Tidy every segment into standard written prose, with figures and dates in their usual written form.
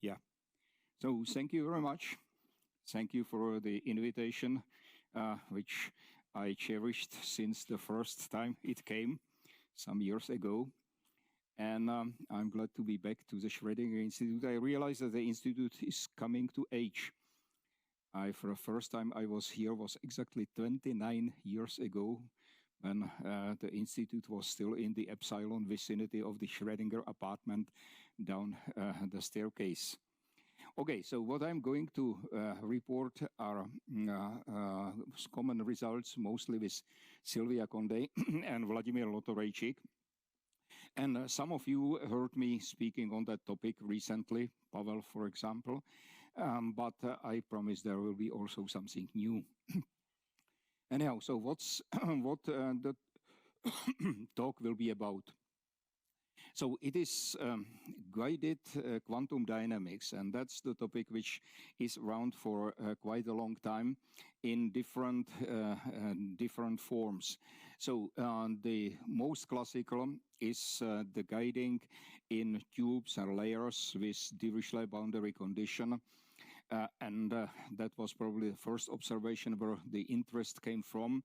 Yeah. So thank you very much. Thank you for the invitation, which I cherished since the first time it came some years ago. And I'm glad to be back to the Schrödinger Institute. I realize that the Institute is coming to age. For the first time I was here was exactly 29 years ago, when the Institute was still in the Epsilon vicinity of the Schrödinger apartment down the staircase. Okay, so what I'm going to report are common results, mostly with Sylvia Condé and Vladimir Lotorejčík. And some of you heard me speaking on that topic recently, Pavel, for example, but I promise there will be also something new. Anyhow, so what the talk will be about? So it is guided quantum dynamics, and that's the topic which is around for quite a long time in different forms. So the most classical is the guiding in tubes and layers with Dirichlet boundary condition. And that was probably the first observation where the interest came from.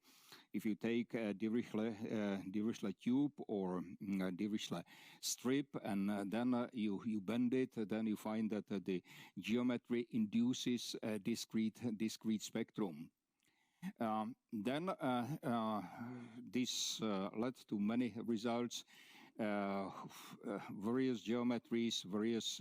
If you take a Dirichlet tube or Dirichlet strip and then you bend it, then you find that the geometry induces a discrete spectrum. Then this led to many results, various geometries, various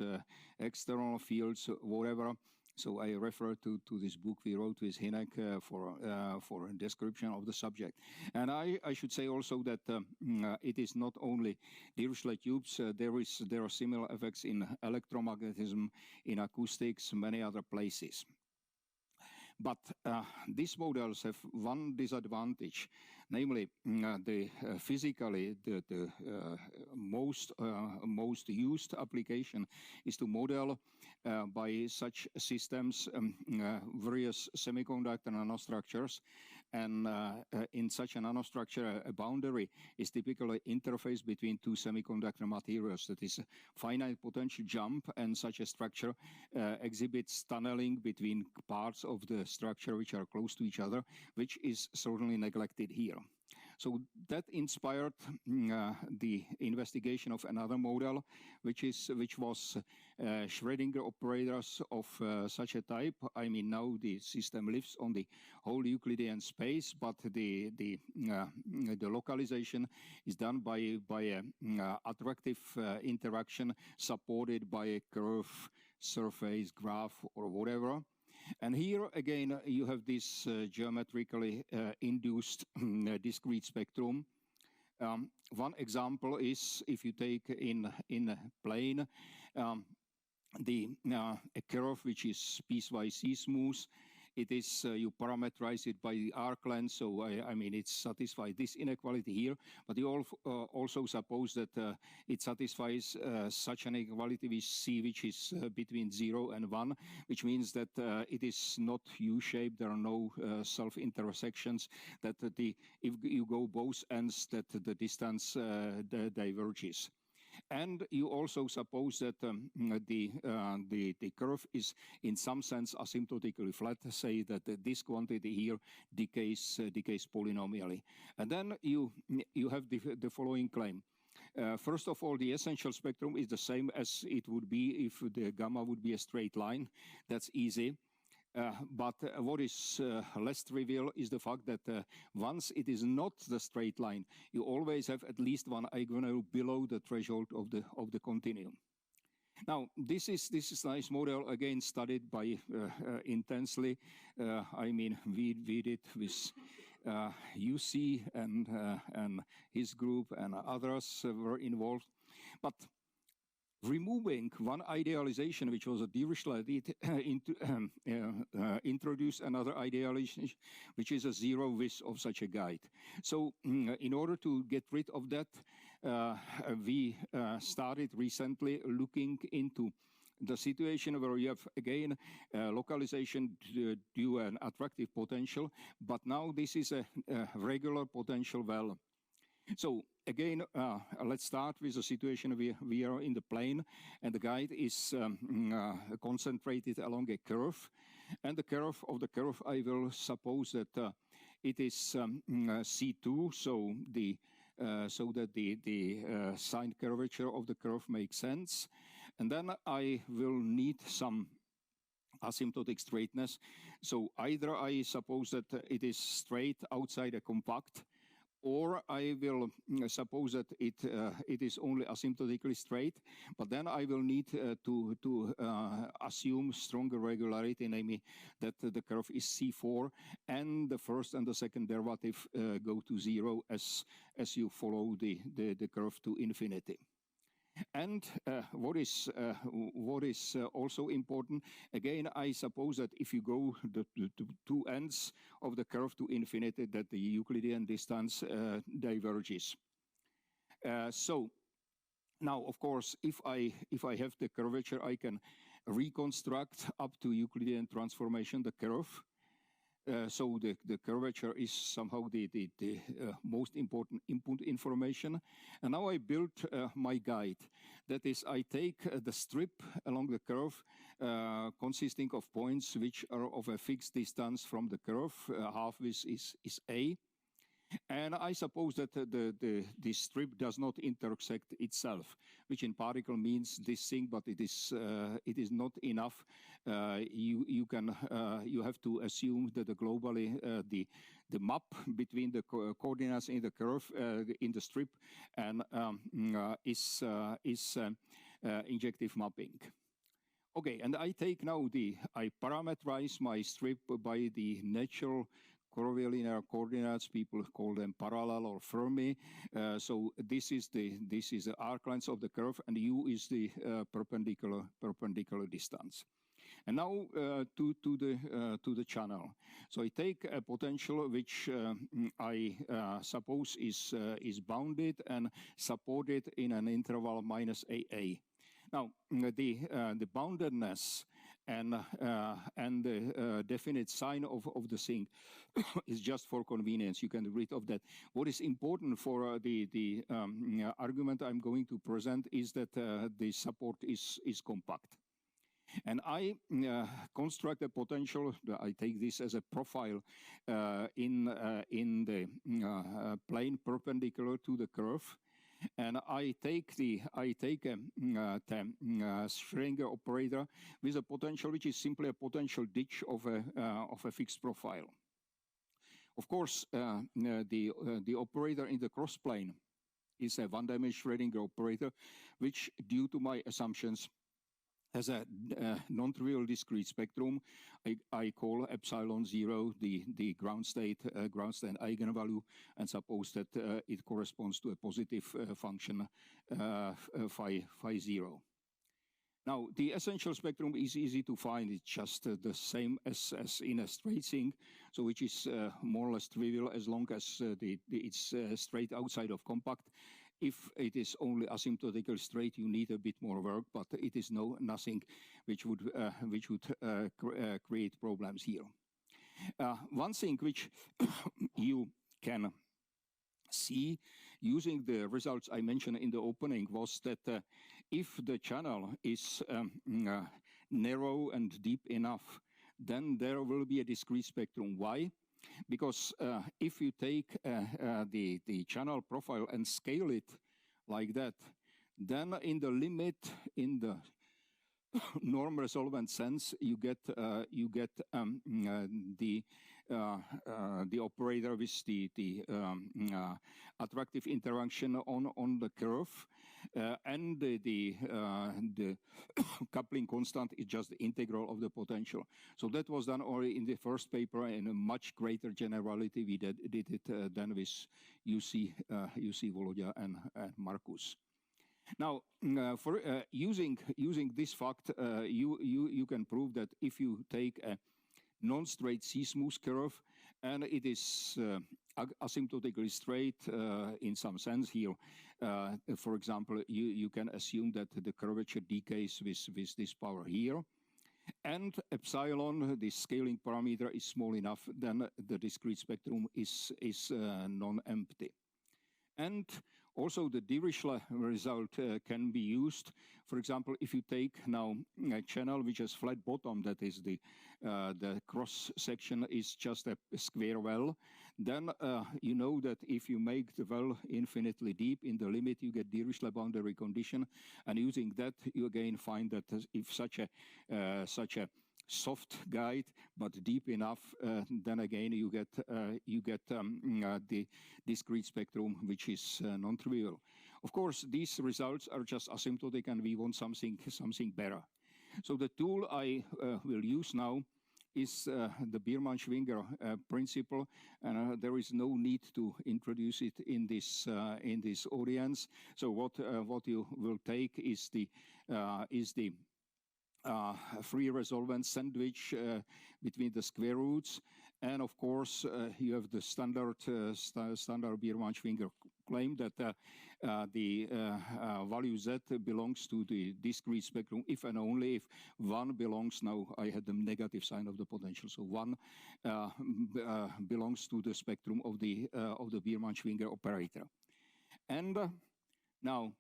external fields, whatever. So I refer to this book we wrote with Hinek for a description of the subject. And I should say also that it is not only Dirichlet tubes. There are similar effects in electromagnetism, in acoustics, many other places. But these models have one disadvantage, namely physically the most used application is to model by such systems various semiconductor nanostructures, and in such a nanostructure a boundary is typically interface between two semiconductor materials. That is a finite potential jump, and such a structure exhibits tunneling between parts of the structure which are close to each other, which is certainly neglected here. So that inspired the investigation of another model, which was Schrödinger operators of such a type. I mean, now the system lives on the whole Euclidean space, but the localization is done by a attractive interaction supported by a curve, surface, graph, or whatever. And here again you have this geometrically induced discrete spectrum. One example is if you take in a plane a curve which is piecewise C-smooth. It is you parameterize it by the arc length, so I mean it satisfies this inequality here. But you also suppose that it satisfies such an inequality with C, which is between 0 and 1, which means that it is not U-shaped. There are no self-intersections. That if you go both ends, that the distance diverges. And you also suppose that the curve is in some sense asymptotically flat, say that this quantity here decays polynomially. And then you have the following claim. First of all, the essential spectrum is the same as it would be if the gamma would be a straight line. That's easy. But what is less trivial is the fact that once it is not the straight line, you always have at least one eigenvalue below the threshold of the continuum. Now, this is nice model, again studied by intensely. I mean, we did it with UC and his group and others were involved. But removing one idealization, which was a Dirichlet, introduce another idealization, which is a zero width of such a guide. So in order to get rid of that, we started recently looking into the situation where you have, again, localization due an attractive potential, but now this is a regular potential well. So again, let's start with a situation where we are in the plane and the guide is concentrated along a curve. And the curve of the curve, I will suppose that it is C2, so that the sine curvature of the curve makes sense. And then I will need some asymptotic straightness. So either I suppose that it is straight outside a compact, or I will suppose that it is only asymptotically straight, but then I will need to assume stronger regularity, namely that the curve is C4, and the first and the second derivative go to 0 as you follow the curve to infinity. And what is also important, again, I suppose that if you go the two ends of the curve to infinity, that the Euclidean distance diverges. So now, of course, if I have the curvature, I can reconstruct up to Euclidean transformation the curve. So the curvature is somehow the most important input information. And now I built my guide. That is, I take the strip along the curve consisting of points which are of a fixed distance from the curve. Half width is A. And I suppose that the strip does not intersect itself, which in particle means this thing, but it is not enough. You have to assume that globally the map between the coordinates in the curve in the strip and is injective mapping. Okay, and I take now I parameterize my strip by the natural curvilinear coordinates. People call them parallel or Fermi. So this is the arc length of the curve, and u is the perpendicular distance. And now to the channel. So I take a potential which I suppose is bounded and supported in an interval minus AA. Now the boundedness and the definite sign of the thing is just for convenience. You can read of that. What is important for the argument I'm going to present is that the support is compact. And I construct a potential. I take this as a profile in the plane perpendicular to the curve. And I take a Schrödinger operator with a potential which is simply a potential ditch of a fixed profile. Of course, the operator in the cross plane is a one-dimensional Schrödinger operator, which, due to my assumptions, has a non-trivial discrete spectrum. I call epsilon 0 the ground state eigenvalue, and suppose that it corresponds to a positive function phi 0. Now, the essential spectrum is easy to find. It's just the same as in a straight thing, so which is more or less trivial as long as it's straight outside of compact. If it is only asymptotically straight, you need a bit more work, but it is nothing which would create problems here. One thing which you can see using the results I mentioned in the opening was that if the channel is narrow and deep enough, then there will be a discrete spectrum. Why? Because if you take the channel profile and scale it like that, then in the limit, in the norm resolvent sense, you get the operator with the attractive interaction on the curve, and the coupling constant is just the integral of the potential. So that was done already in the first paper in a much greater generality. We did it then with UC Volodya and Markus. Now, for using this fact, you can prove that if you take a non-straight C-smooth curve and it is asymptotically straight in some sense here, for example, you can assume that the curvature decays with this power here, and epsilon, the scaling parameter, is small enough, then the discrete spectrum is non-empty. And also the Dirichlet result can be used. For example, if you take now a channel which has flat bottom, that is the cross section is just a square well, then you know that if you make the well infinitely deep in the limit, you get Dirichlet boundary condition, and using that you again find that if such a soft guide but deep enough, then again you get the discrete spectrum, which is non-trivial. Of course, these results are just asymptotic, and we want something better. So the tool I will use now is the Biermann-Schwinger principle, and there is no need to introduce it in this audience. So what you will take is the free resolvent sandwich between the square roots, and of course you have the standard Biermann-Schwinger claim that the value z belongs to the discrete spectrum if and only if 1 belongs. Now I had the negative sign of the potential, so 1 belongs to the spectrum of the Biermann-Schwinger operator. And now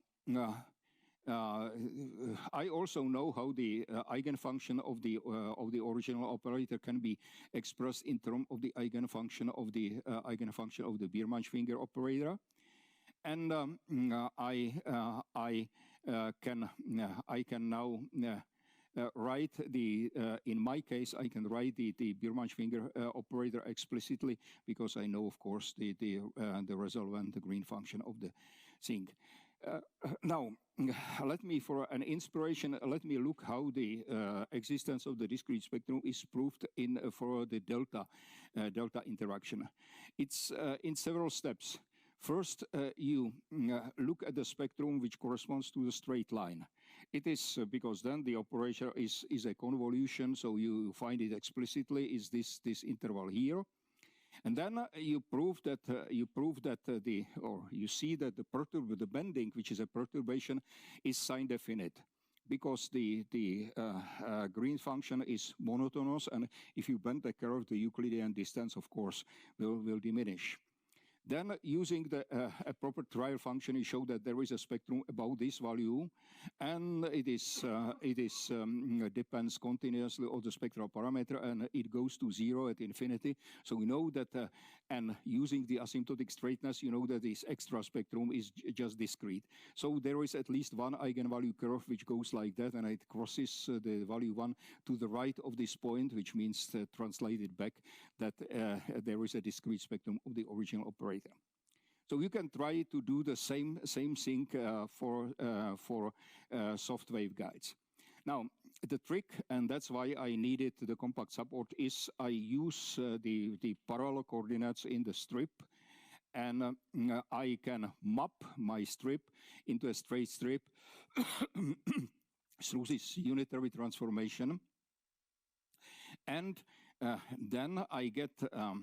I also know how the eigenfunction of the original operator can be expressed in terms of the eigenfunction of the Biermann-Schwinger operator, and I can now write the in my case I can write the Biermann-Schwinger operator explicitly, because I know, of course, the resolvent, the green function of the thing. Now, let me, for an inspiration, let me look how the existence of the discrete spectrum is proved for the delta interaction. It's in several steps. First, you look at the spectrum which corresponds to the straight line. It is because then the operator is a convolution, so you find it explicitly is this interval here. And then you prove that you see that the bending, which is a perturbation, is sign definite, because the green function is monotonous, and if you bend the curve, the Euclidean distance, of course, will diminish. Then, using a proper trial function, you show that there is a spectrum about this value, and it depends continuously on the spectral parameter, and it goes to 0 at infinity. So we know that, and using the asymptotic straightness, you know that this extra spectrum is just discrete. So there is at least one eigenvalue curve which goes like that, and it crosses the value 1 to the right of this point, which means, translated back, that there is a discrete spectrum of the original operator. So you can try to do the same thing for soft waveguides. Now, the trick, and that's why I needed the compact support, is I use the parallel coordinates in the strip, and I can map my strip into a straight strip through this unitary transformation. And then I get a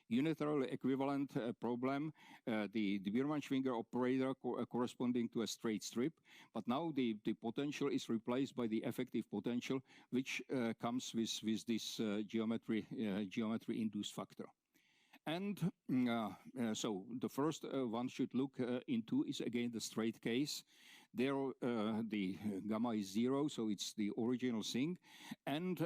unitarily equivalent problem, the Birman-Schwinger operator corresponding to a straight strip, but now the potential is replaced by the effective potential, which comes with this geometry-induced factor. And so the first one should look into is again the straight case. There the gamma is 0, so it's the original thing. And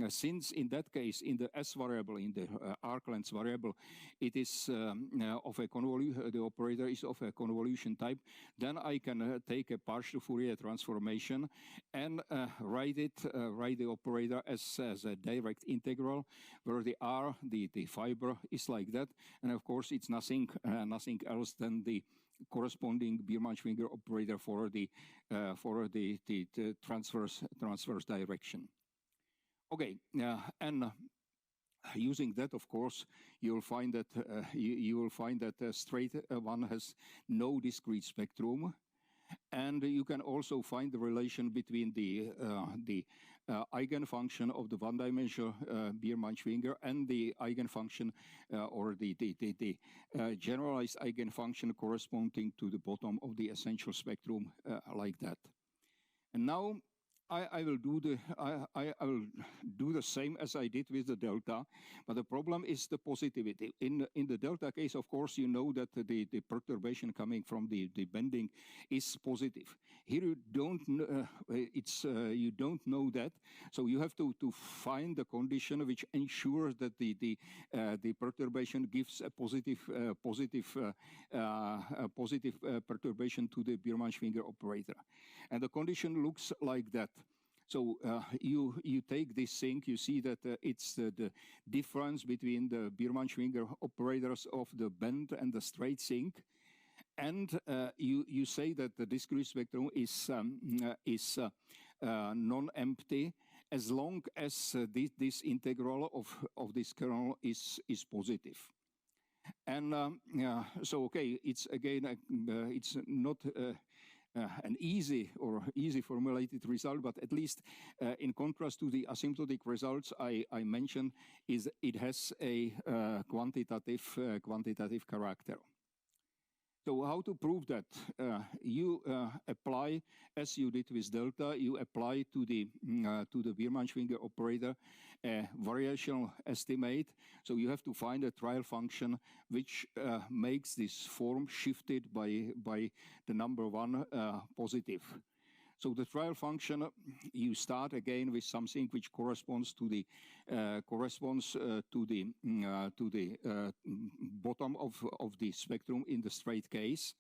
since in that case, in the S variable, in the arc length variable, it is of a convolution, the operator is of a convolution type, then I can take a partial Fourier transformation and write the operator as a direct integral, where the R, the fiber, is like that. And of course, it's nothing else than the corresponding Biermann-Schwinger operator for the transverse direction. Okay, and using that, of course, you will find that the straight one has no discrete spectrum, and you can also find the relation between the eigenfunction of the one-dimensional Biermann-Schwinger and the eigenfunction or the generalized eigenfunction corresponding to the bottom of the essential spectrum, like that. And now I will do I will do the same as I did with the delta, but the problem is the positivity. In the delta case, of course, you know that the perturbation coming from the bending is positive. Here you don't you don't know that, so you have to find the condition which ensures that the perturbation gives a positive perturbation to the Biermann-Schwinger operator, and the condition looks like that. So you take this thing, you see that it's the difference between the Biermann-Schwinger operators of the bend and the straight thing, and you say that the discrete spectrum is non-empty as long as this integral of this kernel is positive. And so okay, it's again it's not an easy formulated result, but at least in contrast to the asymptotic results I mentioned, is it has a quantitative character. So how to prove that? You apply, as you did with delta, you apply to the Biermann-Schwinger operator a variational estimate. So you have to find a trial function which makes this form shifted by the number 1 positive. So the trial function, you start again with something which corresponds to the bottom of the spectrum in the straight case,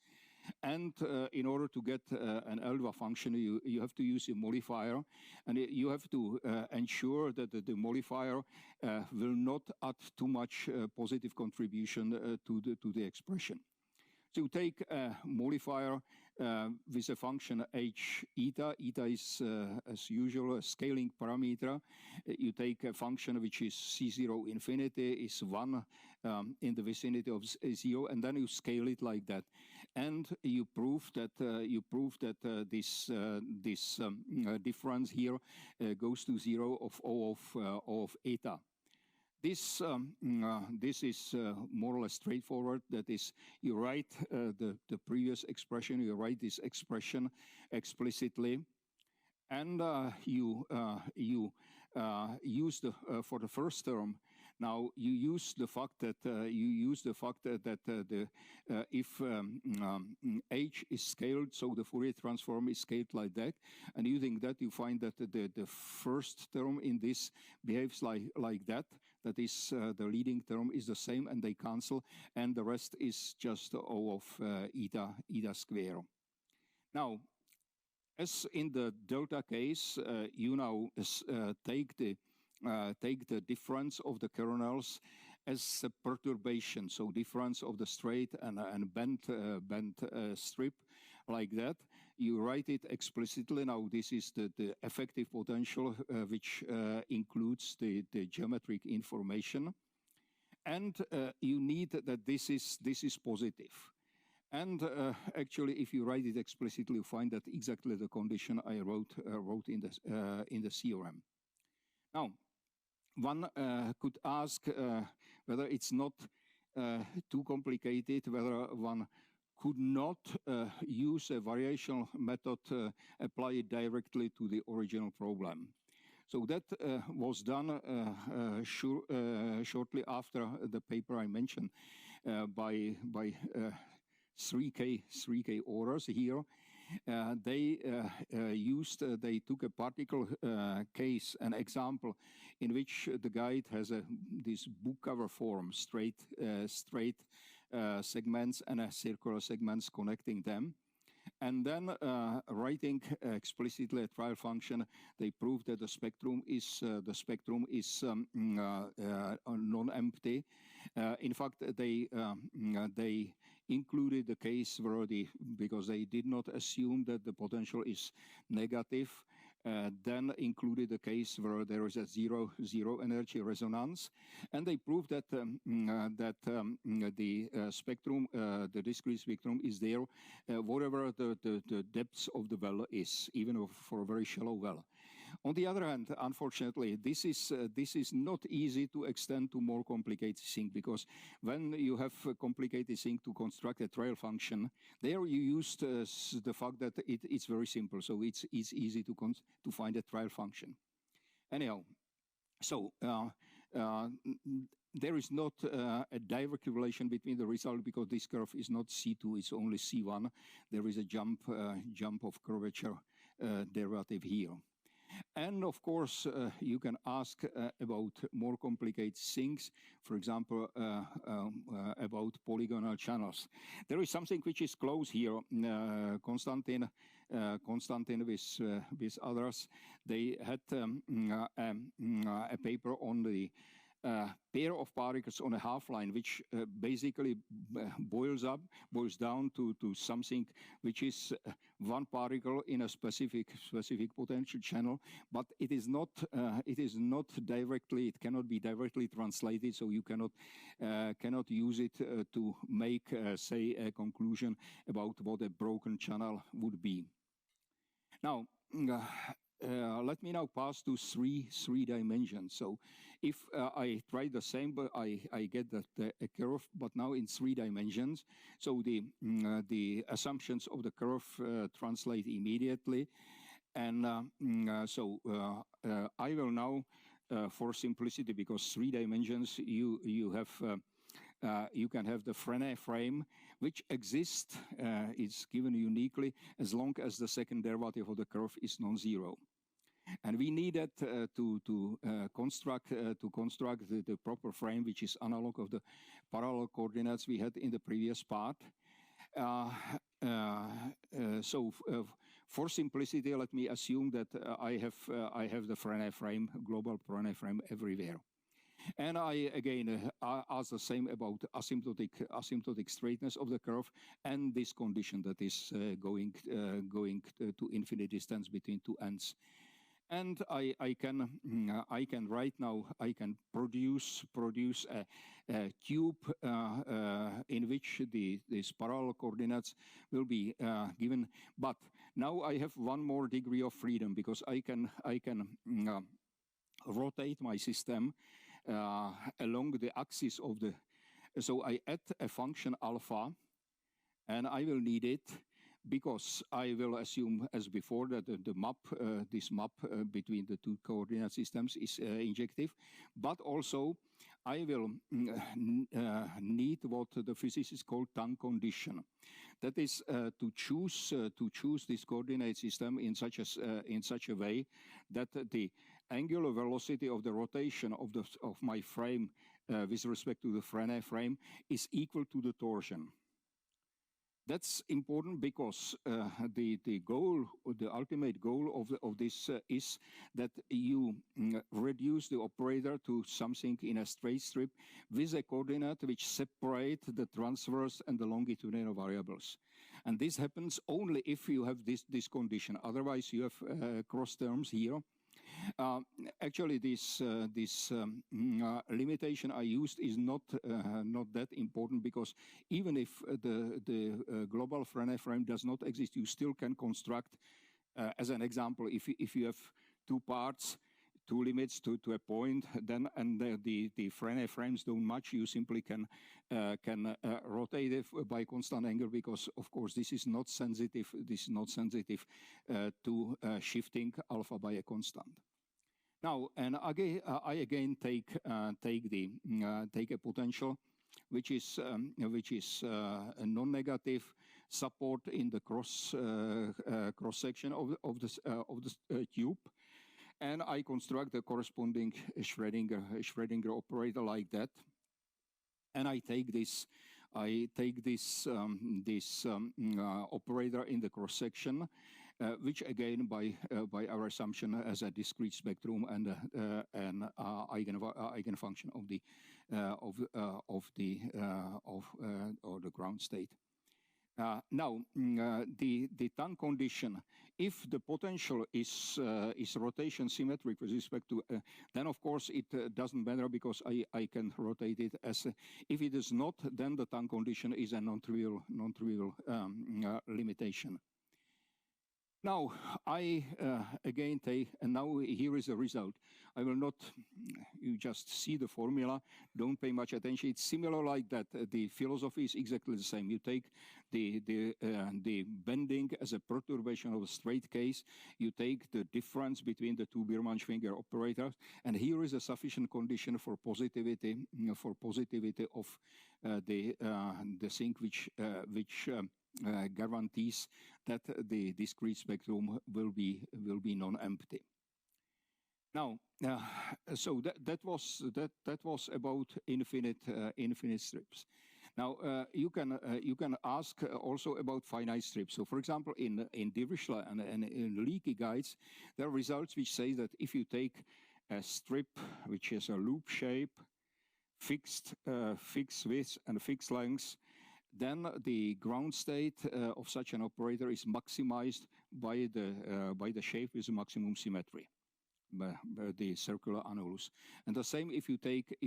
and in order to get an alpha function, you have to use a modifier, and you have to ensure that the modifier will not add too much positive contribution to the expression. So you take a modifier with a function h eta. Eta is, as usual, a scaling parameter. You take a function which is C0 infinity, is 1 in the vicinity of 0, and then you scale it like that. And you prove that this difference here goes to 0 of O of eta. This is more or less straightforward. That is, you write the previous expression, you write this expression explicitly, and you use for the first term. Now you use the fact that if h is scaled, so the Fourier transform is scaled like that, and using that you find that the first term in this behaves like that. That is, the leading term is the same, and they cancel, and the rest is just O of eta square. Now, as in the delta case, you now take the difference of the kernels as a perturbation, so difference of the straight and bent strip like that. You write it explicitly. Now this is the effective potential which includes the geometric information, and you need that this is positive. And actually, if you write it explicitly, you find that exactly the condition I wrote in the theorem. Now, one could ask whether it's not too complicated, whether one could not use a variational method, apply it directly to the original problem. So that was done shortly after the paper I mentioned by 3K authors here. They took a particle case, an example in which the guide has this book cover form, straight segments and circular segments connecting them. And then writing explicitly a trial function, they proved that the spectrum is non-empty. In fact, they included the case where because they did not assume that the potential is negative, then included the case where there is a zero energy resonance, and they proved that the spectrum, the discrete spectrum, is there whatever the depth of the well is, even for a very shallow well. On the other hand, unfortunately, this is not easy to extend to more complicated things, because when you have a complicated thing to construct a trail function, there you used the fact that it's very simple, so it's easy to find a trail function. Anyhow, so there is not a direct relation between the result, because this curve is not C2, it's only C1. There is a jump of curvature derivative here. And of course, you can ask about more complicated things, for example, about polygonal channels. There is something which is close here. Konstantin with others, they had a paper on the pair of particles on a half line, which basically boils down to something which is one particle in a specific potential channel, but it is not directly, it cannot be directly translated, so you cannot use it to make say a conclusion about what a broken channel would be. Now, let me now pass to three dimensions. So if I try the same, but I get that a curve, but now in 3 dimensions. So the assumptions of the curve translate immediately. And so I will now, for simplicity, because 3 dimensions, you can have the Finite frame, which exists, is given uniquely as long as the second derivative of the curve is non-zero. And we need that to construct the proper frame, which is analog of the parallel coordinates we had in the previous part. So for simplicity, let me assume that I have the Finite frame, global Finite frame everywhere. And I again ask the same about asymptotic straightness of the curve and this condition that is going to infinite distance between 2 ends. And I can right now produce a cube in which these parallel coordinates will be given. But now I have one more degree of freedom, because I can rotate my system along the axis of the. So I add a function alpha, and I will need it, because I will assume, as before, that the map, this map between the 2 coordinate systems is injective, but also I will need what the physicists call tongue condition. That is to choose this coordinate system in such a way that the angular velocity of the rotation of my frame with respect to the Finite frame is equal to the torsion. That's important, because the ultimate goal of this is that you reduce the operator to something in a straight strip with a coordinate which separate the transverse and the longitudinal variables. And this happens only if you have this condition. Otherwise, you have cross terms here. Actually, this limitation I used is not that important, because even if the global Finite frame does not exist, you still can construct, as an example, if you have 2 parts, 2 limits to a point, then the Finite frames don't match, you simply can rotate it by constant angle, because of course this is not sensitive. This is not sensitive to shifting alpha by a constant. Now, and again, I again take a potential which is a non-negative support in the cross section of the tube, and I construct the corresponding Schrödinger operator like that, and I take this operator in the cross section, which again by our assumption has a discrete spectrum and an eigenfunction of the ground state. Now the tongue condition, if the potential is rotation symmetric with respect to, then of course it doesn't matter, because I can rotate it as if it is not, then the tongue condition is a non-trivial limitation. Now, I again take, and now here is the result. I will not, you just see the formula, don't pay much attention. It's similar like that. The philosophy is exactly the same. You take the bending as a perturbation of a straight case. You take the difference between the two Birman-Schwinger operators, and here is a sufficient condition for positivity of the thing which guarantees that the discrete spectrum will be non-empty. Now, so that was about infinite strips. Now you can ask also about finite strips. So, for example, in Differential and in leaky guides, there are results which say that if you take a strip which has a loop shape, fixed width and fixed length, then the ground state of such an operator is maximized by the shape with maximum symmetry, the circular annulus. And the same if you take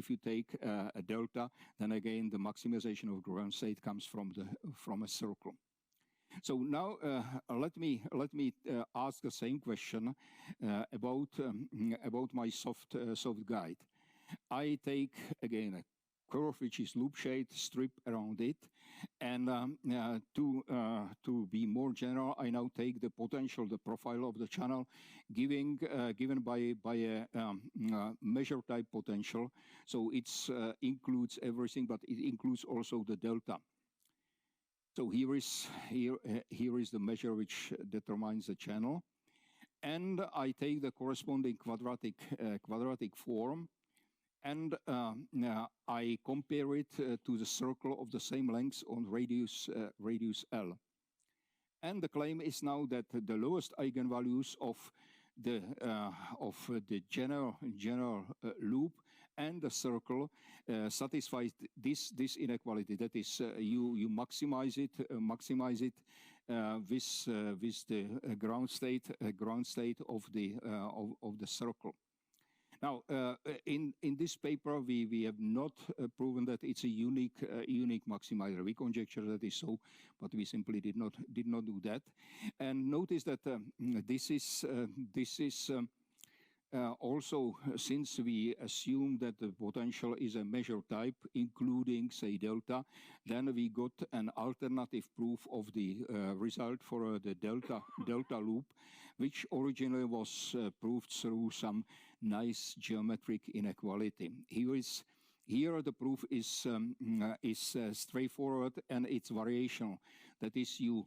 a delta, then again the maximization of ground state comes from a circle. So now let me ask the same question about my soft guide. I take again a curve which is loop shaped, strip around it, and to be more general, I now take the potential, the profile of the channel, given by a measure type potential. So it includes everything, but it includes also the delta. So here is the measure which determines the channel, and I take the corresponding quadratic form. And I compare it to the circle of the same length on radius L. And the claim is now that the lowest eigenvalues of the general loop and the circle satisfies this inequality. That is, you maximize it with the ground state of the circle. Now, in this paper, we have not proven that it's a unique maximizer. We conjecture that is so, but we simply did not do that. And notice that this is also, since we assume that the potential is a measure type, including, say, delta, then we got an alternative proof of the result for the delta loop, which originally was proved through some nice geometric inequality. Here the proof is straightforward, and it's variational. That is, you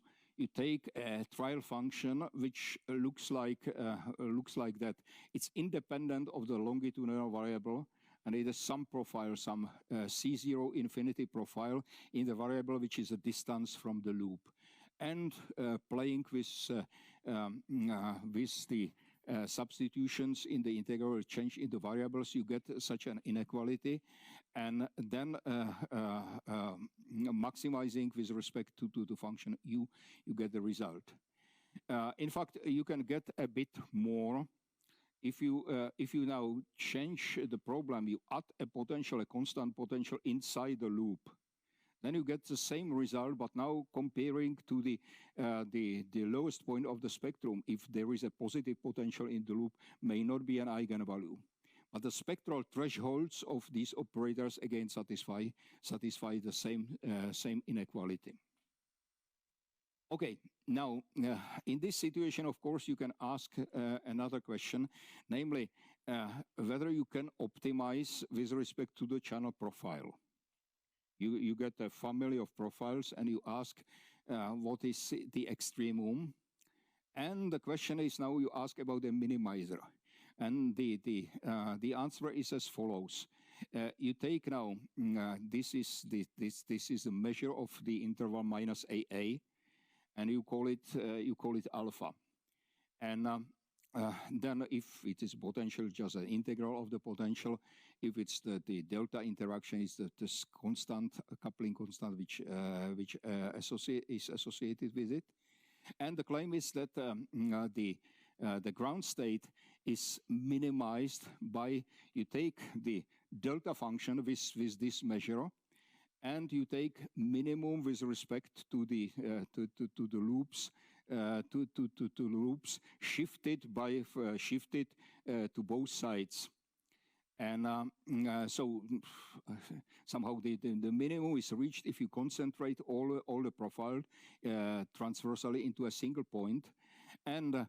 take a trial function which looks like that. It's independent of the longitudinal variable, and it has some profile, some C0 infinity profile in the variable which is a distance from the loop. And playing with the substitutions in the integral change in the variables, you get such an inequality, and then maximizing with respect to the function u, you get the result. In fact, you can get a bit more if you now change the problem. You add a constant potential inside the loop. Then you get the same result, but now comparing to the lowest point of the spectrum, if there is a positive potential in the loop, may not be an eigenvalue. But the spectral thresholds of these operators again satisfy the same inequality. Okay, now in this situation, of course, you can ask another question, namely whether you can optimize with respect to the channel profile. You get a family of profiles, and you ask what is the extremum, and the question is now you ask about the minimizer, and the answer is as follows. You take now this is the measure of the interval minus AA, and you call it alpha, and then if it is potential, just an integral of the potential. If it's the delta interaction is this constant coupling constant which is associated with it, and the claim is that the ground state is minimized by you take the delta function with this measure, and you take minimum with respect to the loops loops shifted to both sides. And so somehow the minimum is reached if you concentrate all the profile transversally into a single point. And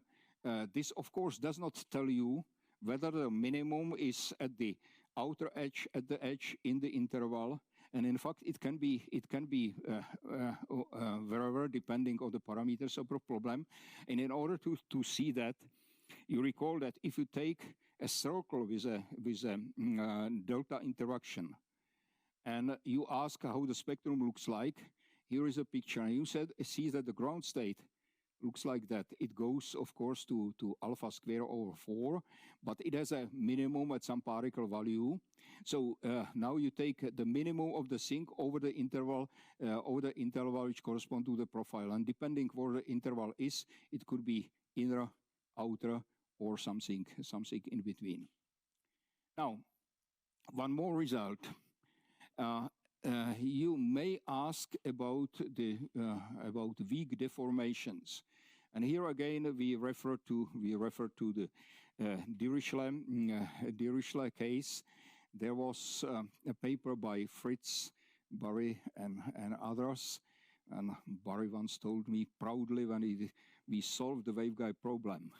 this, of course, does not tell you whether the minimum is at the outer edge, at the edge, in the interval. And in fact, it can be wherever, depending on the parameters of the problem. And in order to see that, you recall that if you take a circle with a delta interaction, and you ask how the spectrum looks like, here is a picture, and you see that the ground state looks like that. It goes, of course, to alpha square over 4, but it has a minimum at some particle value. So now you take the minimum of the sink over the interval which correspond to the profile. And depending where the interval is, it could be inner, outer, or something in between. Now, one more result. You may ask about weak deformations, and here again we refer to the Dirichlet case. There was a paper by Fritz, Barry, and others, and Barry once told me proudly when we solved the waveguide problem.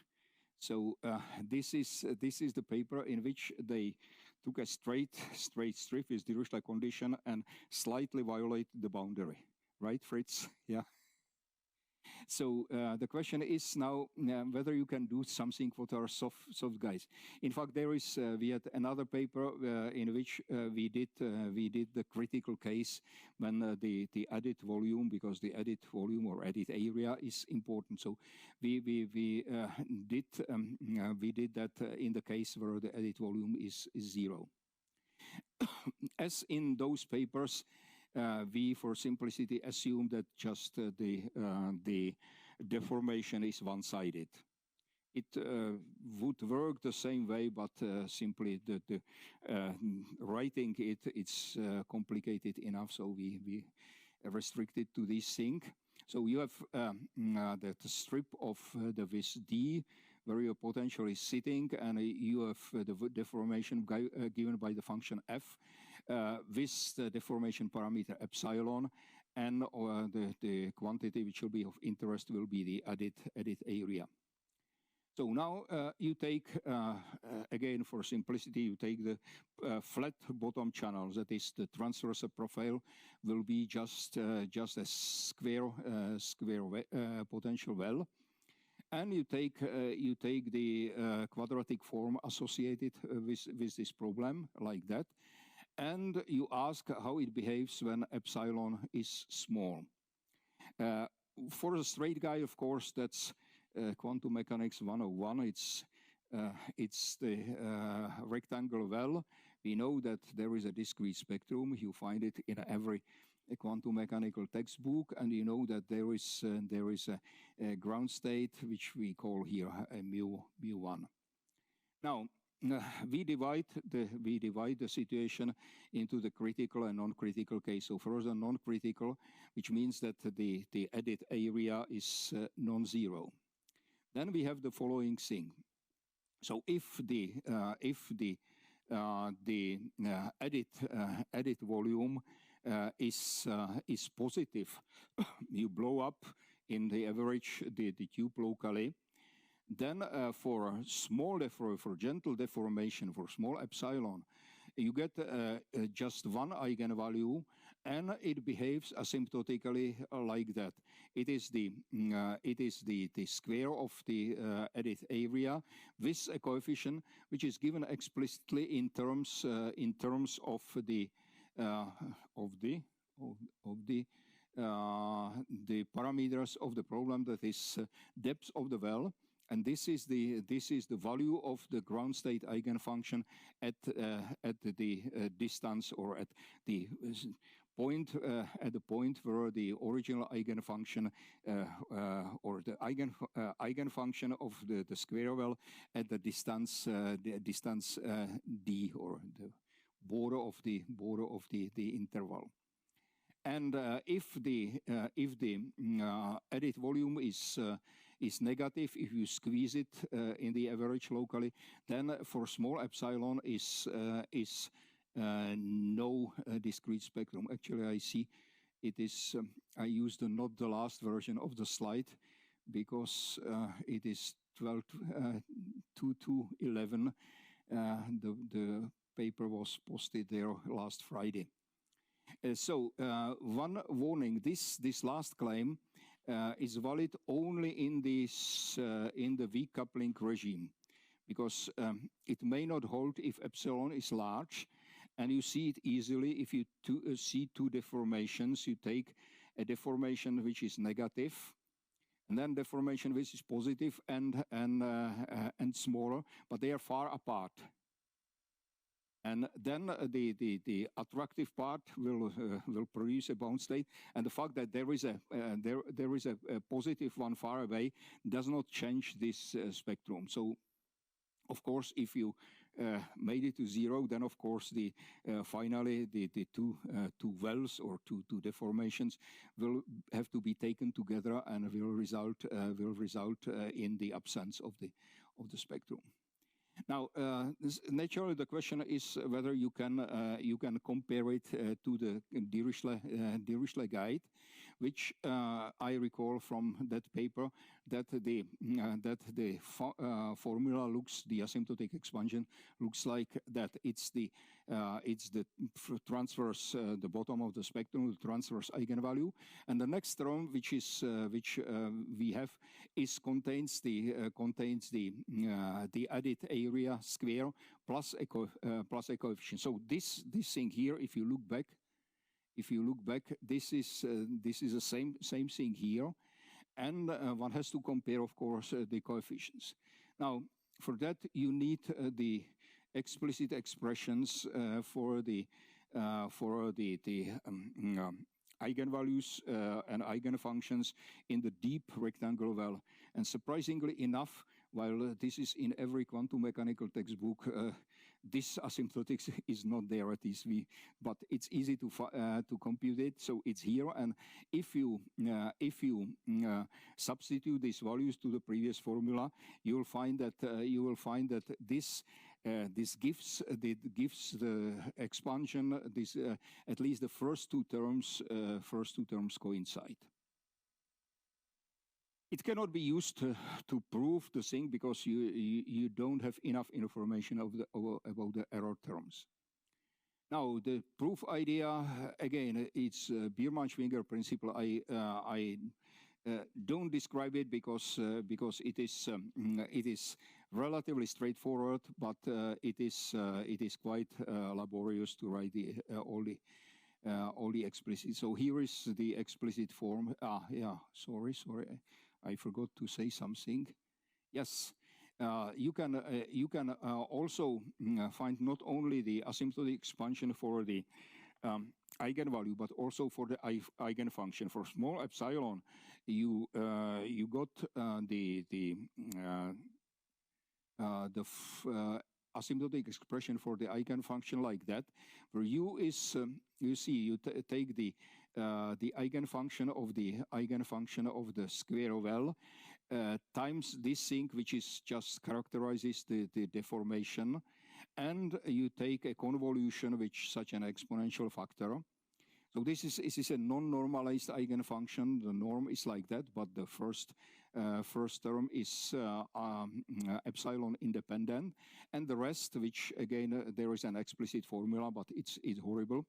So this is the paper in which they took a straight strip with Dirichlet condition and slightly violated the boundary, right, Fritz? Yeah. So the question is now whether you can do something for our soft guys. In fact, we had another paper in which we did the critical case when the added volume, because the added volume or added area is important. So we did that in the case where the added volume is 0. As in those papers, we, for simplicity, assume that just the deformation is one-sided. It would work the same way, but simply the writing it's complicated enough, so we restricted to this thing. So you have the strip of the vis D, where your potential is sitting, and you have the deformation given by the function f, with the deformation parameter epsilon, and the quantity which will be of interest will be the added area. So now you take, again for simplicity, you take the flat bottom channel, that is the transverse profile will be just a square potential well. And you take the quadratic form associated with this problem, like that, and you ask how it behaves when epsilon is small. For the straight guy, of course, that's quantum mechanics 101. It's the rectangle well. We know that there is a discrete spectrum. You find it in every quantum mechanical textbook, and you know that there is a ground state which we call here a mu1. Now we divide the situation into the critical and non-critical case. So first, the non-critical, which means that the added area is non-zero. Then we have the following thing. So if the added volume is positive, you blow up in the average the tube locally. Then for gentle deformation, for small epsilon, you get just one eigenvalue, and it behaves asymptotically like that. It is the square of the added area with a coefficient which is given explicitly in terms of the parameters of the problem, that is depth of the well. And this is the value of the ground state eigenfunction at the distance, or at the point where the original eigenfunction or the eigenfunction of the square well at the distance d, or the border of the interval. And if the edit volume is negative, if you squeeze it in the average locally, then for small epsilon is no discrete spectrum. Actually, I see it is. I used not the last version of the slide because it is 12/2/11. The paper was posted there last Friday. So one warning: this last claim is valid only in this in the weak coupling regime, because it may not hold if epsilon is large, and you see it easily if you see two deformations. You take a deformation which is negative, and then deformation which is positive and smaller, but they are far apart. And then the attractive part will produce a bound state, and the fact that there is a positive one far away does not change this spectrum. So, of course, if you made it to zero, then of course finally the two wells or two deformations will have to be taken together and will result in the absence of the spectrum. Now, naturally, the question is whether you can compare it to the Dirichlet guide, which I recall from that paper that the formula looks, the asymptotic expansion looks like that. It's the transverse, the bottom of the spectrum, the transverse eigenvalue, and the next term, which we have, contains the added area square plus a coefficient. So this thing here, if you look back, this is the same thing here, and one has to compare, of course, the coefficients. Now, for that you need the explicit expressions for the eigenvalues and eigenfunctions in the deep rectangular well. And surprisingly enough, while this is in every quantum mechanical textbook, this asymptotics is not there at ESV, but it's easy to compute it. So it's here, and if you substitute these values to the previous formula, you will find that this gives the expansion. At least the first two terms coincide. It cannot be used to prove the thing because you don't have enough information about the error terms. Now, the proof idea, again, it's Biermann-Schwinger principle. I don't describe it because it is relatively straightforward, but it is quite laborious to write all the explicit. So here is the explicit form. Sorry. I forgot to say something. Yes, you can also find not only the asymptotic expansion for the eigenvalue, but also for the eigenfunction. For small epsilon, you got the asymptotic expression for the eigenfunction like that, where u is you see you take the eigenfunction of the square of L times this thing which is just characterizes the deformation, and you take a convolution which such an exponential factor. So this is a non-normalized eigenfunction. The norm is like that, but the first term is epsilon independent, and the rest, which again there is an explicit formula, but it's horrible,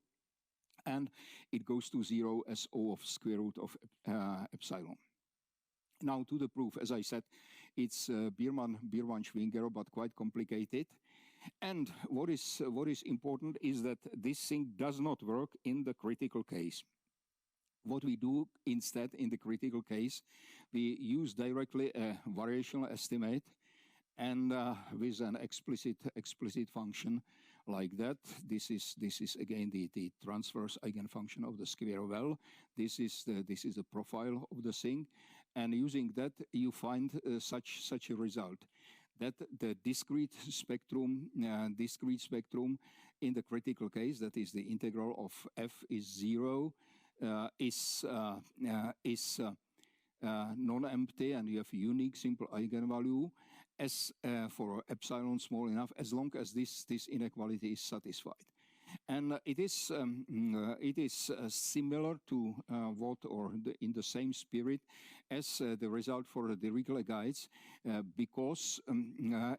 and it goes to zero as O of square root of epsilon. Now to the proof, as I said, it's Biermann-Schwinger, but quite complicated. And what is important is that this thing does not work in the critical case. What we do instead in the critical case, we use directly a variational estimate, and with an explicit function like that. This is again the transverse eigenfunction of the square of L. This is the profile of the thing, and using that you find such a result, that the discrete spectrum in the critical case, that is the integral of f is 0, is non-empty, and you have a unique simple eigenvalue as for epsilon small enough, as long as this inequality is satisfied. And it is similar to what, or in the same spirit as the result for the Dirichlet guides, because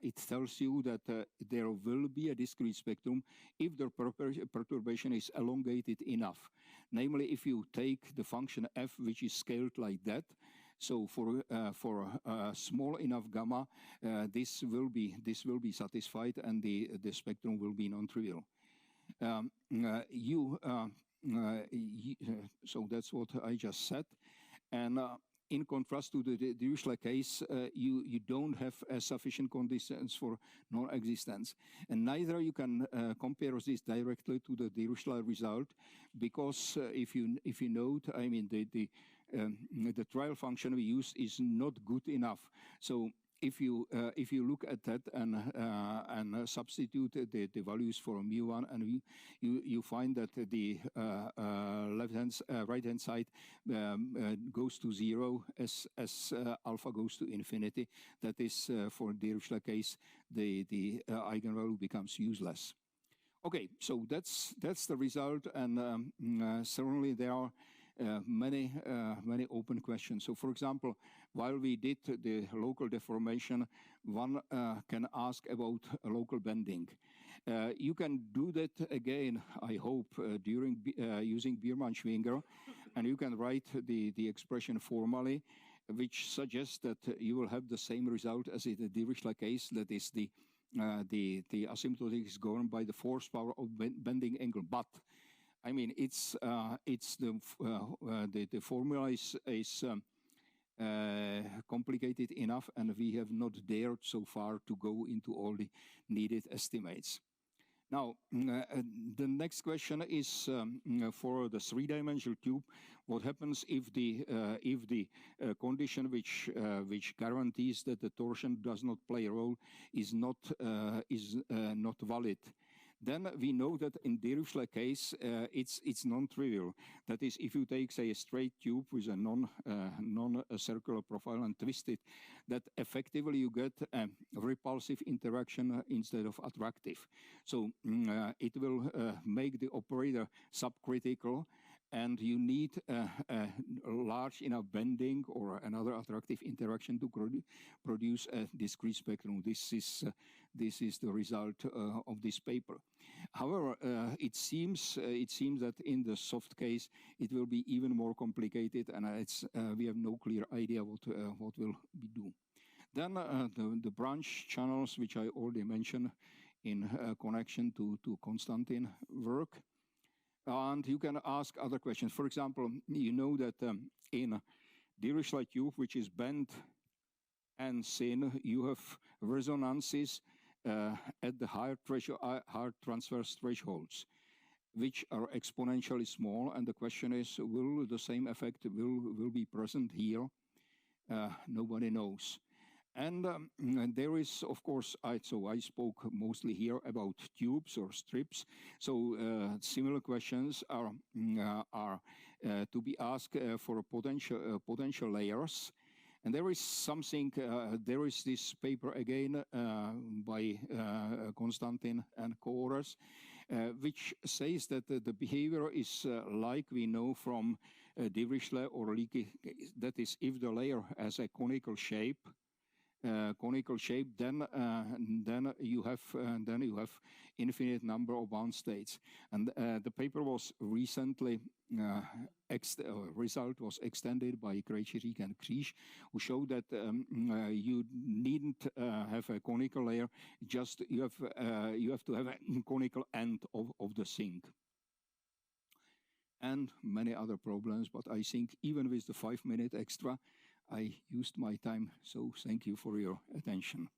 it tells you that there will be a discrete spectrum if the perturbation is elongated enough. Namely, if you take the function f, which is scaled like that, so for small enough gamma, this will be satisfied, and the spectrum will be non-trivial. So that's what I just said, and in contrast to the Dirichlet case, you don't have sufficient conditions for non-existence, and neither you can compare this directly to the Dirichlet result, because if you note, I mean the trial function we use is not good enough. So if you look at that and substitute the values for mu1, and you find that the right hand side goes to 0 as alpha goes to infinity. That is for Dirichlet case, the eigenvalue becomes useless. Okay, so that's the result, and certainly there are many open questions. So, for example, while we did the local deformation, one can ask about local bending. You can do that again, I hope, during using Birman-Schwinger, and you can write the expression formally, which suggests that you will have the same result as in the Dirichlet case. That is, the asymptotic is governed by the force power of bending angle, but I mean, it's the formula is complicated enough, and we have not dared so far to go into all the needed estimates. Now, the next question is for the three-dimensional tube. What happens if the condition which guarantees that the torsion does not play a role is not valid? Then we know that in Dirichlet case, it's non-trivial. That is, if you take, say, a straight tube with a non-circular profile and twist it, that effectively you get a repulsive interaction instead of attractive. So it will make the operator subcritical, and you need a large enough bending or another attractive interaction to produce a discrete spectrum. This is the result of this paper. However, it seems that in the soft case it will be even more complicated, and we have no clear idea what will be do. Then the branch channels, which I already mentioned in connection to Konstantin work. And you can ask other questions. For example, you know that in Dirichlet tube, which is bent and thin, you have resonances at the higher transverse thresholds, which are exponentially small. And the question is, will the same effect will be present here? Nobody knows. And there is, of course, so I spoke mostly here about tubes or strips. So similar questions are to be asked for potential layers. And there is something, there is this paper again by Konstantin and co-authors, which says that the behavior is like we know from Dirichlet or leaky. That is, if the layer has a conical shape, then you have infinite number of bound states. And the paper was recently result was extended by Krejcík and Kříž, who showed that you needn't have a conical layer, just you have to have a conical end of the sink. And many other problems, but I think even with the 5 minute extra, I used my time, so thank you for your attention.